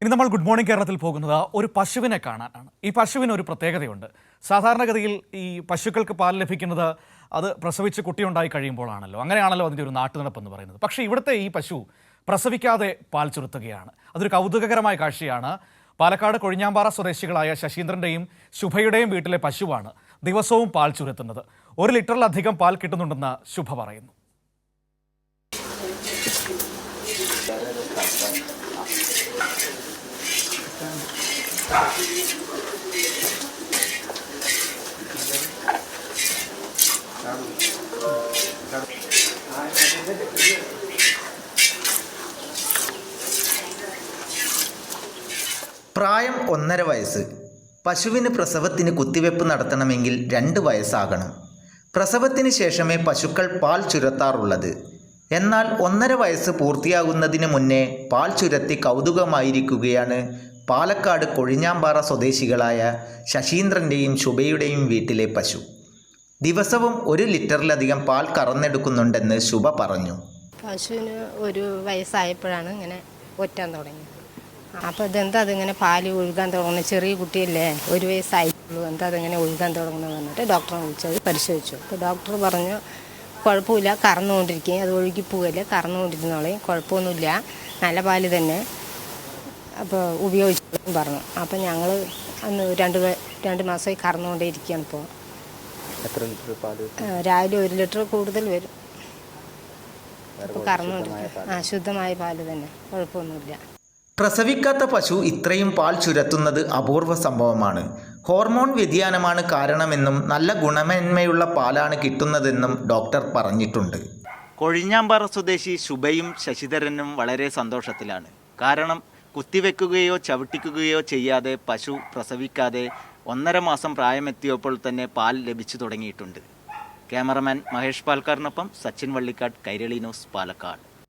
ഇനി നമ്മൾ good morning കേരളത്തിൽ പോകുന്നത് ഒരു പശുവിനെ കാണാനാണ്. ഈ പശുവിന് ഒരു പ്രത്യേകതയുണ്ട്. സാധാരണഗതിയിൽ ഈ പശുക്കൾക്ക് പാൽ ലഭിക്കുന്നത് അത് പ്രസവിച്ച് കുട്ടിയുണ്ടായി കഴിയുമ്പോഴാണല്ലോ. അങ്ങനെയാണല്ലോ അതിൻ്റെ ഒരു നാട്ടുനടപ്പെന്ന് പറയുന്നത്. പക്ഷേ ഇവിടുത്തെ ഈ പശു പ്രസവിക്കാതെ പാൽ ചുരുത്തുകയാണ്. അതൊരു കൗതുകകരമായ കാഴ്ചയാണ്. പാലക്കാട് കൊഴിഞ്ഞാമ്പാറ സ്വദേശികളായ ശശീന്ദ്രൻ്റെയും ശുഭയുടെയും വീട്ടിലെ പശുവാണ് ദിവസവും പാൽ ചുരുത്തുന്നത്. 1 ലിറ്ററിലധികം പാൽ കിട്ടുന്നുണ്ടെന്ന് ശുഭ പറയുന്നു. പ്രായം 1.5 വയസ്സ്. പശുവിന് പ്രസവത്തിന് കുത്തിവെപ്പ് നടത്തണമെങ്കിൽ 2 വയസ്സാകണം. പ്രസവത്തിന് ശേഷമേ പശുക്കൾ പാൽ ചുരത്താറുള്ളത്. എന്നാൽ 1.5 വയസ്സ് പൂർത്തിയാകുന്നതിന് മുന്നേ പാൽ ചുരത്തി കൗതുകമായിരിക്കുകയാണ് പാലക്കാട് കൊഴിഞ്ഞാമ്പാറ സ്വദേശികളായ ശശീന്ദ്രൻ്റെയും ശുഭയുടെയും വീട്ടിലെ പശു. ദിവസവും 1 ലിറ്ററിലധികം പാൽ കറന്നെടുക്കുന്നുണ്ടെന്ന് ശുഭ പറഞ്ഞു. പശുവിന് 1 വയസ്സായപ്പോഴാണ് ഇങ്ങനെ ഒറ്റാൻ തുടങ്ങിയത്. അപ്പോൾ ഇതെന്താ അതിങ്ങനെ പാല് ഒഴുകാൻ തുടങ്ങുന്നത്, ചെറിയ കുട്ടിയല്ലേ, 1 വയസ്സായിട്ടുള്ളൂ, എന്താ അതിങ്ങനെ ഒഴുകാൻ തുടങ്ങുന്നത് എന്നിട്ട് ഡോക്ടറെ വിളിച്ചത് പരിശോധിച്ചു. അപ്പോൾ ഡോക്ടർ പറഞ്ഞു കുഴപ്പമില്ല, കറന്നുകൊണ്ടിരിക്കുകയും അത് ഒഴുകി പോകല്ലേ, കറന്നുകൊണ്ടിരുന്നോളെയും, കുഴപ്പമൊന്നുമില്ല, നല്ല പാല് തന്നെ, അപ്പോൾ ഉപയോഗിച്ചോളും പറഞ്ഞു. അപ്പോൾ ഞങ്ങൾ അന്ന് 2 മാസമായി കറന്നുകൊണ്ടേ ഇരിക്കുകയാണ്. ഇപ്പോൾ രാവിലെ 1 ലിറ്റർ കൂടുതൽ വരും. ഇപ്പോൾ കറന്നുകൊണ്ടിരിക്കുക ശുദ്ധമായ പാല് തന്നെ, കുഴപ്പമൊന്നുമില്ല. പ്രസവിക്കാത്ത പശു ഇത്രയും പാൽ ചുരത്തുന്നത് അപൂർവ സംഭവമാണ്. ഹോർമോൺ വ്യതിയാനമാണ് കാരണമെന്നും നല്ല ഗുണമേന്മയുള്ള പാലാണ് കിട്ടുന്നതെന്നും ഡോക്ടർ പറഞ്ഞിട്ടുണ്ട്. കൊഴിഞ്ഞാമ്പാറ സ്വദേശി ശുഭയും ശശിധരനും വളരെ സന്തോഷത്തിലാണ്. കാരണം കുത്തിവെക്കുകയോ ചവിട്ടിക്കുകയോ ചെയ്യാതെ പശു പ്രസവിക്കാതെ 1.5 മാസം പ്രായമെത്തിയപ്പോൾ തന്നെ പാൽ ലഭിച്ചു തുടങ്ങിയിട്ടുണ്ട്. ക്യാമറമാൻ മഹേഷ് പാൽക്കാറിനൊപ്പം സച്ചിൻ വള്ളിക്കാട്, കൈരളി ന്യൂസ്, പാലക്കാട്.